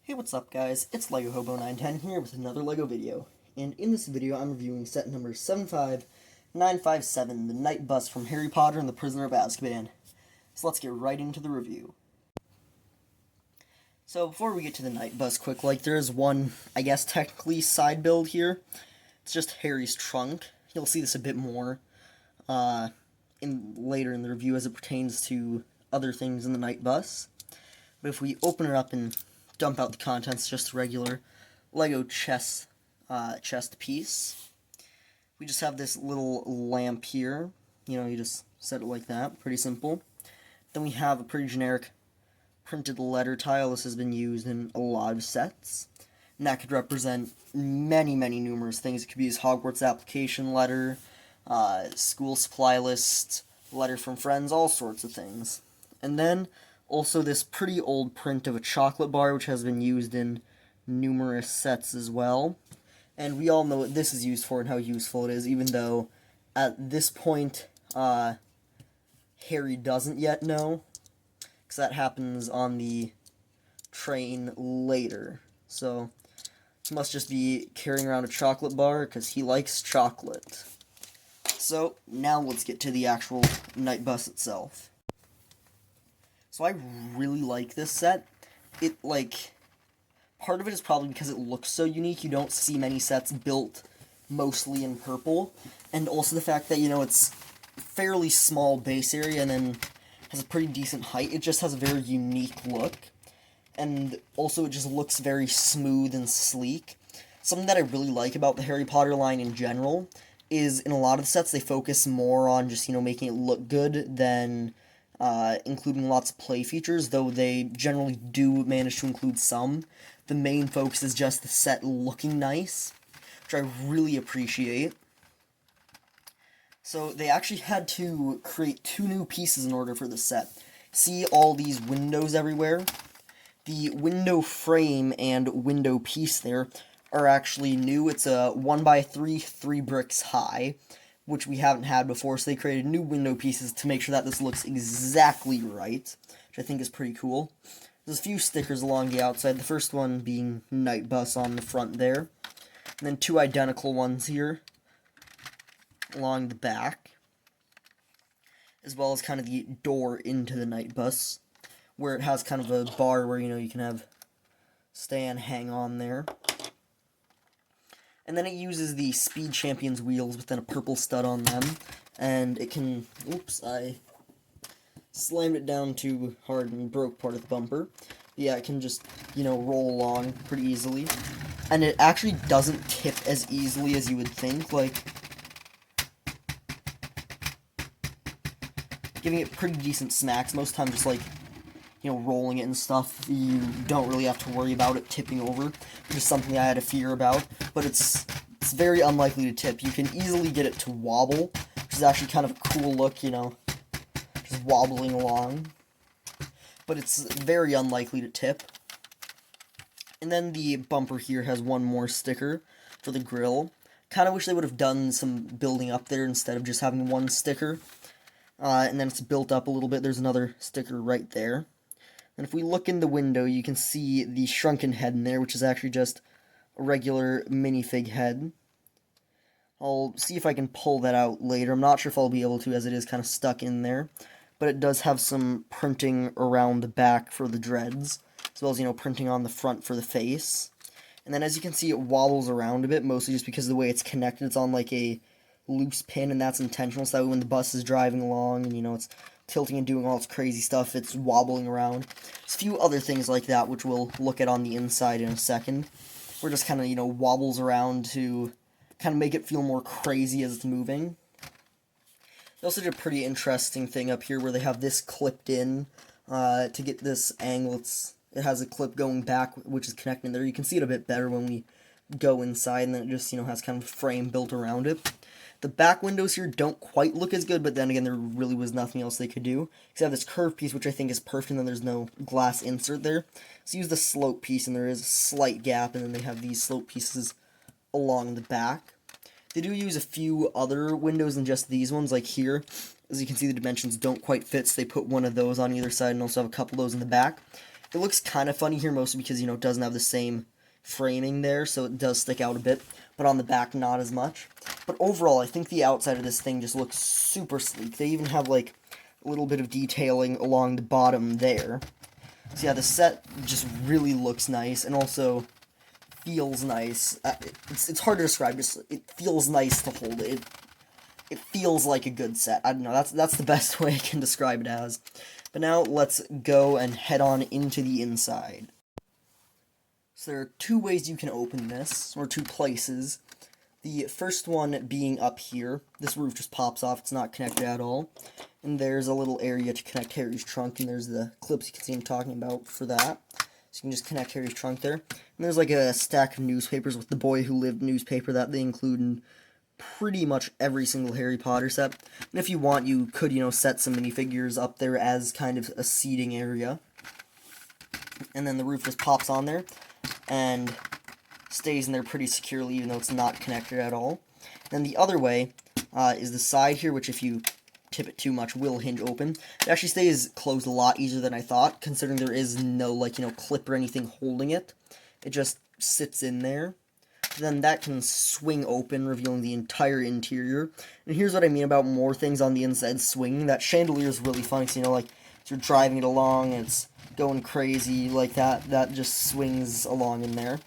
Hey, what's up guys? It's LEGO Hobo 910 here with another LEGO video. And in this video I'm reviewing set number 75957, the Night Bus from Harry Potter and the Prisoner of Azkaban. So let's get right into the review. So before we get to the Night Bus quick, there is one, I guess technically side build here. It's just Harry's trunk. You'll see this a bit more later in the review as it pertains to other things in the Night Bus. But if we open it up and dump out the contents, just a regular Lego chest piece. We just have this little lamp here. You just set it like that. Pretty simple. Then we have a pretty generic printed letter tile. This has been used in a lot of sets. And that could represent many numerous things. It could be his Hogwarts application letter, school supply list, letter from friends, all sorts of things. And then also this pretty old print of a chocolate bar, which has been used in numerous sets as well. And we all know what this is used for and how useful it is, even though at this point Harry doesn't yet know, because that happens on the train later. So he must just be carrying around a chocolate bar because he likes chocolate. So now let's get to the actual Night Bus itself. So I really like this set. Part of it is probably because it looks so unique. You don't see many sets built mostly in purple. And also the fact that, it's fairly small base area and then has a pretty decent height. It just has a very unique look. And also it just looks very smooth and sleek. Something that I really like about the Harry Potter line in general is in a lot of the sets they focus more on just, making it look good than including lots of play features, though they generally do manage to include some. The main focus is just the set looking nice, which I really appreciate. So they actually had to create 2 new pieces in order for the set. See all these windows everywhere? The window frame and window piece there are actually new. It's a 1x3, 3 bricks high, which we haven't had before, so they created new window pieces to make sure that this looks exactly right, which I think is pretty cool. There's a few stickers along the outside, the first one being Night Bus on the front there, and then 2 identical ones here along the back, as well as kind of the door into the Night Bus, where it has kind of a bar where, you can have stay and hang on there. And then it uses the Speed Champions wheels with a purple stud on them. And it can... Oops, I slammed it down too hard and broke part of the bumper. Yeah, it can just, roll along pretty easily. And it actually doesn't tip as easily as you would think. Giving it pretty decent smacks. Most times just rolling it and stuff, you don't really have to worry about it tipping over, which is something I had a fear about, but it's very unlikely to tip. You can easily get it to wobble, which is actually kind of a cool look, just wobbling along, but it's very unlikely to tip. And then the bumper here has one more sticker for the grill. Kind of wish they would have done some building up there instead of just having one sticker. And then it's built up a little bit. There's another sticker right there. And if we look in the window, you can see the shrunken head in there, which is actually just a regular minifig head. I'll see if I can pull that out later. I'm not sure if I'll be able to, as it is kind of stuck in there. But it does have some printing around the back for the dreads, as well as, printing on the front for the face. And then as you can see, it wobbles around a bit, mostly just because of the way it's connected. It's on a loose pin, and that's intentional, so that when the bus is driving along and, it's tilting and doing all its crazy stuff, it's wobbling around. There's a few other things like that, which we'll look at on the inside in a second. Where it just kind of, wobbles around to kind of make it feel more crazy as it's moving. They also did a pretty interesting thing up here where they have this clipped in to get this angle. It has a clip going back, which is connecting there. You can see it a bit better when we go inside, and then it just, has kind of a frame built around it. The back windows here don't quite look as good, but then again, there really was nothing else they could do. Because they have this curved piece, which I think is perfect, and then there's no glass insert there. So use the slope piece, and there is a slight gap, and then they have these slope pieces along the back. They do use a few other windows than just these ones, like here. As you can see, the dimensions don't quite fit, so they put one of those on either side, and also have a couple of those in the back. It looks kind of funny here, mostly because, it doesn't have the same framing there, so it does stick out a bit, but on the back, not as much. But overall, I think the outside of this thing just looks super sleek. They even have, like, a little bit of detailing along the bottom there. So yeah, the set just really looks nice, and also feels nice. It's hard to describe, just, it feels nice to hold it. It feels like a good set. I don't know, that's the best way I can describe it as. But now, let's go and head on into the inside. So there are two ways you can open this, or two places. The first one being up here. This roof just pops off, it's not connected at all. And there's a little area to connect Harry's trunk, and there's the clips you can see him talking about for that. So you can just connect Harry's trunk there. And there's like a stack of newspapers with The Boy Who Lived newspaper that they include in pretty much every single Harry Potter set. And if you want, you could, set some minifigures up there as kind of a seating area. And then the roof just pops on there and stays in there pretty securely, even though it's not connected at all. Then the other way is the side here, which if you tip it too much will hinge open. It actually stays closed a lot easier than I thought, considering there is no, clip or anything holding it. It just sits in there. Then that can swing open, revealing the entire interior. And here's what I mean about more things on the inside swinging. That chandelier is really fun, because, if you're driving it along, and it's going crazy like that, that just swings along in there.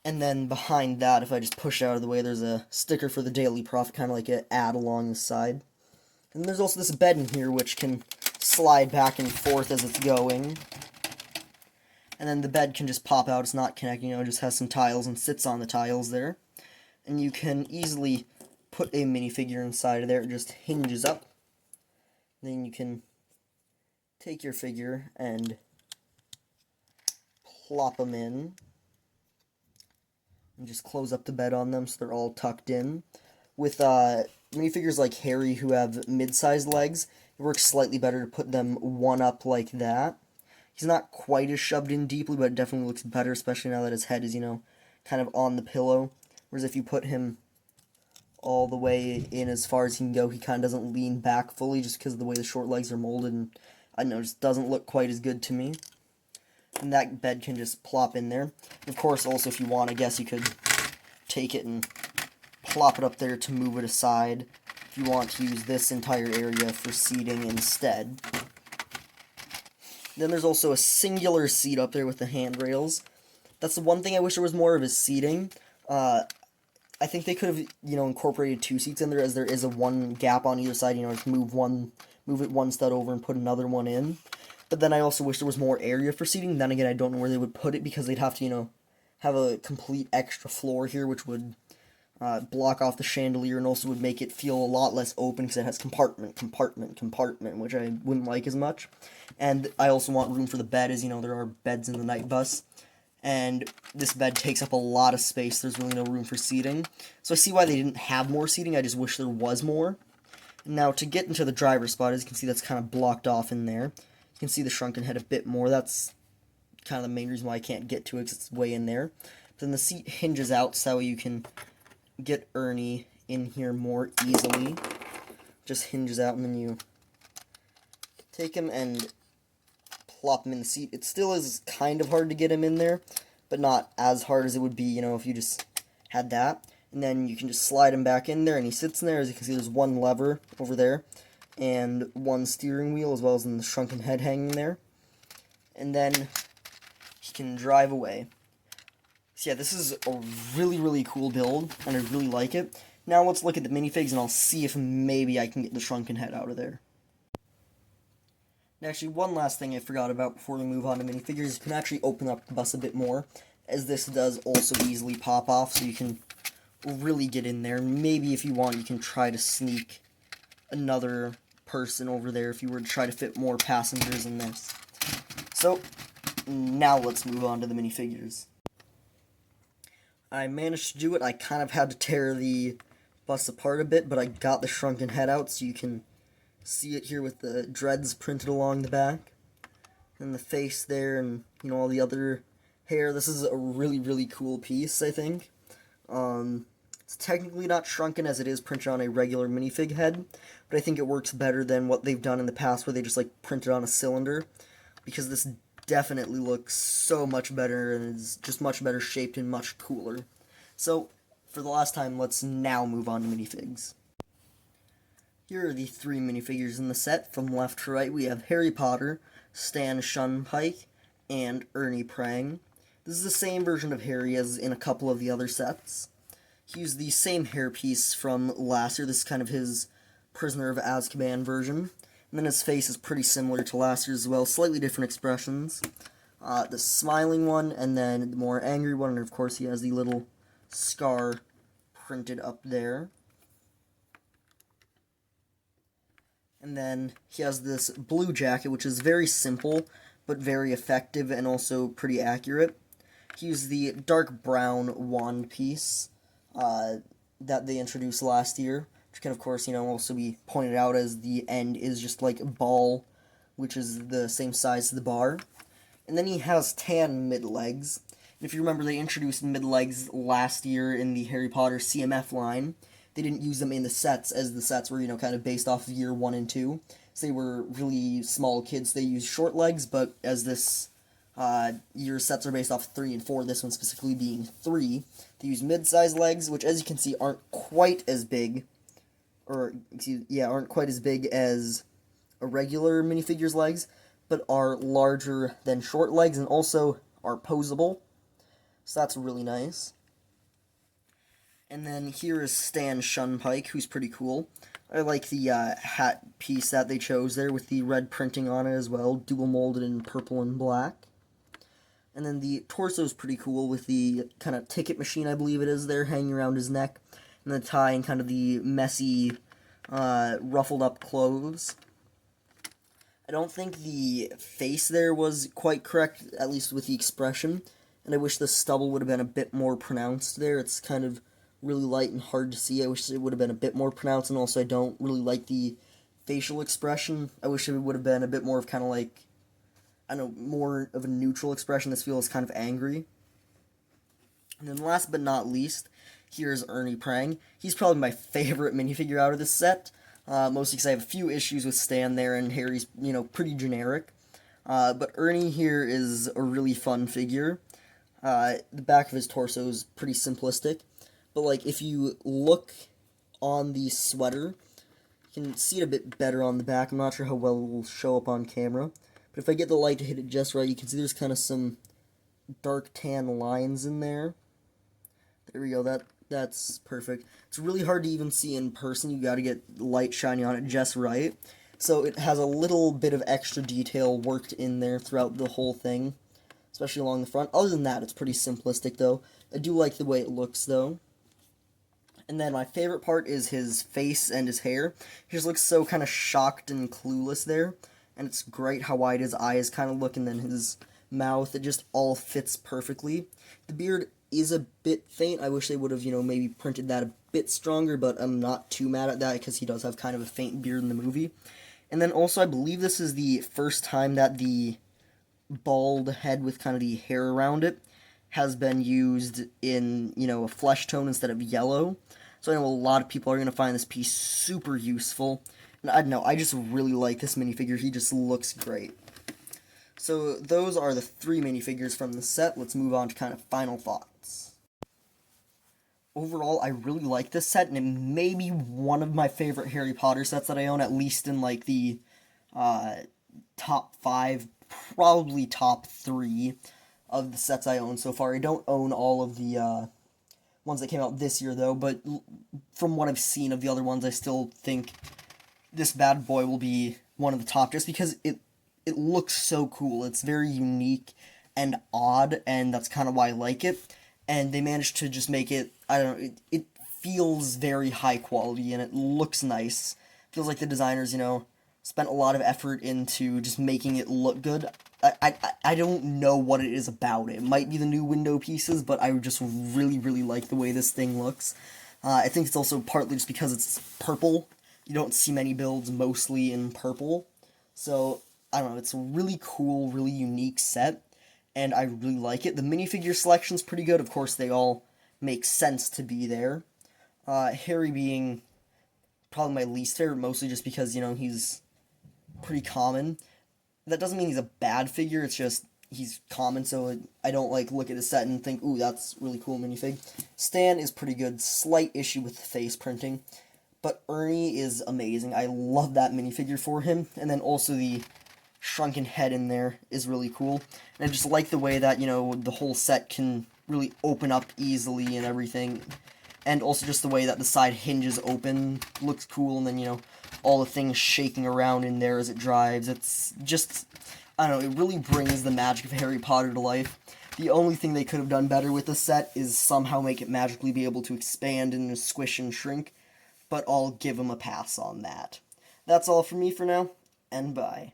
And then behind that, if I just push it out of the way, there's a sticker for the Daily Prophet, kind of like an ad along the side. And there's also this bed in here, which can slide back and forth as it's going. And then the bed can just pop out, it's not connected, it just has some tiles and sits on the tiles there. And you can easily put a minifigure inside of there, it just hinges up. Then you can take your figure and plop them in. And just close up the bed on them so they're all tucked in. With minifigures like Harry who have mid-sized legs, it works slightly better to put them one up like that. He's not quite as shoved in deeply, but it definitely looks better, especially now that his head is, kind of on the pillow. Whereas if you put him all the way in as far as he can go, he kind of doesn't lean back fully just because of the way the short legs are molded, and I don't know, it just doesn't look quite as good to me. And that bed can just plop in there. Of course, also, if you want, I guess you could take it and plop it up there to move it aside if you want to use this entire area for seating instead. Then there's also a singular seat up there with the handrails. That's the one thing I wish there was more of, is seating. I think they could have, incorporated two seats in there, as there is a one gap on either side, just move it one stud over and put another one in. But then I also wish there was more area for seating. Then again, I don't know where they would put it, because they'd have to, have a complete extra floor here, which would block off the chandelier and also would make it feel a lot less open, because it has compartment, which I wouldn't like as much. And I also want room for the bed, as there are beds in the night bus. And this bed takes up a lot of space, there's really no room for seating. So I see why they didn't have more seating, I just wish there was more. Now, to get into the driver's spot, as you can see, that's kind of blocked off in there. You can see the shrunken head a bit more. That's kind of the main reason why I can't get to it, because it's way in there. But then the seat hinges out, so that way you can get Ernie in here more easily. Just hinges out, and then you take him and plop him in the seat. It still is kind of hard to get him in there, but not as hard as it would be, if you just had that. And then you can just slide him back in there, and he sits in there. As you can see, there's one lever over there, and one steering wheel, as well as in the shrunken head hanging there. And then he can drive away. So yeah, this is a really, really cool build, and I really like it. Now let's look at the minifigs, and I'll see if maybe I can get the shrunken head out of there. And actually, one last thing I forgot about before we move on to minifigures, you can actually open up the bus a bit more, as this does also easily pop off, so you can really get in there. Maybe if you want, you can try to sneak another person over there if you were to try to fit more passengers in this. So, now let's move on to the minifigures. I managed to do it. I kind of had to tear the bus apart a bit, but I got the shrunken head out, so you can see it here with the dreads printed along the back. And the face there, and, all the other hair. This is a really, really cool piece, I think. It's technically not shrunken, as it is printed on a regular minifig head, but I think it works better than what they've done in the past, where they just, print it on a cylinder, because this definitely looks so much better and is just much better shaped and much cooler. So, for the last time, let's now move on to minifigs. Here are the three minifigures in the set. From left to right, we have Harry Potter, Stan Shunpike, and Ernie Prang. This is the same version of Harry as in a couple of the other sets. He used the same hairpiece from last year. This is kind of his Prisoner of Azkaban version. And then his face is pretty similar to last year as well, slightly different expressions. The smiling one, and then the more angry one, and of course he has the little scar printed up there. And then he has this blue jacket, which is very simple, but very effective and also pretty accurate. He used the dark brown wand piece that they introduced last year, which can, of course, also be pointed out as the end is just like a ball, which is the same size as the bar. And then he has tan mid-legs. And if you remember, they introduced mid-legs last year in the Harry Potter CMF line. They didn't use them in the sets, as the sets were, kind of based off of year 1 and 2. So they were really small kids. They used short legs, but as this year's sets are based off 3 and 4, this one specifically being 3, they use mid-sized legs, which, as you can see, aren't quite as big, aren't quite as big as a regular minifigure's legs, but are larger than short legs and also are posable. So that's really nice. And then here is Stan Shunpike, who's pretty cool. I like the hat piece that they chose there with the red printing on it as well, dual molded in purple and black. And then the torso is pretty cool with the kind of ticket machine, I believe it is, there hanging around his neck. And the tie and kind of the messy, ruffled up clothes. I don't think the face there was quite correct, at least with the expression. And I wish the stubble would have been a bit more pronounced there. It's kind of really light and hard to see. I wish it would have been a bit more pronounced, and also I don't really like the facial expression. I wish it would have been a bit more of kind of like, I don't know, more of a neutral expression. This feels kind of angry. And then last but not least, here's Ernie Prang. He's probably my favorite minifigure out of this set, mostly because I have a few issues with Stan there, and Harry's, pretty generic. But Ernie here is a really fun figure. The back of his torso is pretty simplistic, but like if you look on the sweater, you can see it a bit better on the back. I'm not sure how well it will show up on camera, but if I get the light to hit it just right, you can see there's kind of some dark tan lines in there. There we go, that's perfect. It's really hard to even see in person. You gotta get light shining on it just right. So it has a little bit of extra detail worked in there throughout the whole thing, especially along the front. Other than that, it's pretty simplistic, though. I do like the way it looks, though. And then my favorite part is his face and his hair. He just looks so kind of shocked and clueless there. And it's great how wide his eyes kind of look, and then his mouth. It just all fits perfectly. The beard is a bit faint. I wish they would have, maybe printed that a bit stronger, but I'm not too mad at that because he does have kind of a faint beard in the movie. And then also, I believe this is the first time that the bald head with kind of the hair around it has been used in, a flesh tone instead of yellow. So I know a lot of people are going to find this piece super useful. And I don't know, I just really like this minifigure. He just looks great. So those are the three minifigures from the set. Let's move on to kind of final thoughts. Overall, I really like this set, and it may be one of my favorite Harry Potter sets that I own, at least in like the top 5, probably top 3 of the sets I own so far. I don't own all of the ones that came out this year, though, but from what I've seen of the other ones, I still think this bad boy will be one of the top, just because it looks so cool. It's very unique and odd, and that's kind of why I like it. And they managed to just make it, I don't know, it feels very high quality, and it looks nice. Feels like the designers, spent a lot of effort into just making it look good. I don't know what it is about it. It might be the new window pieces, but I just really, really like the way this thing looks. I think it's also partly just because it's purple. You don't see many builds mostly in purple. So, I don't know, it's a really cool, really unique set, and I really like it. The minifigure selection's pretty good. Of course, they all make sense to be there. Harry being probably my least favorite, mostly just because, he's pretty common. That doesn't mean he's a bad figure, it's just, he's common, so I don't like look at his set and think, ooh, that's really cool minifig. Stan is pretty good, slight issue with the face printing, but Ernie is amazing. I love that minifigure for him, and then also the shrunken head in there is really cool. And I just like the way that, the whole set can really open up easily and everything. And also just the way that the side hinges open looks cool, and then, all the things shaking around in there as it drives. It's just, I don't know, it really brings the magic of Harry Potter to life. The only thing they could have done better with the set is somehow make it magically be able to expand and squish and shrink, but I'll give them a pass on that. That's all from me for now, and bye.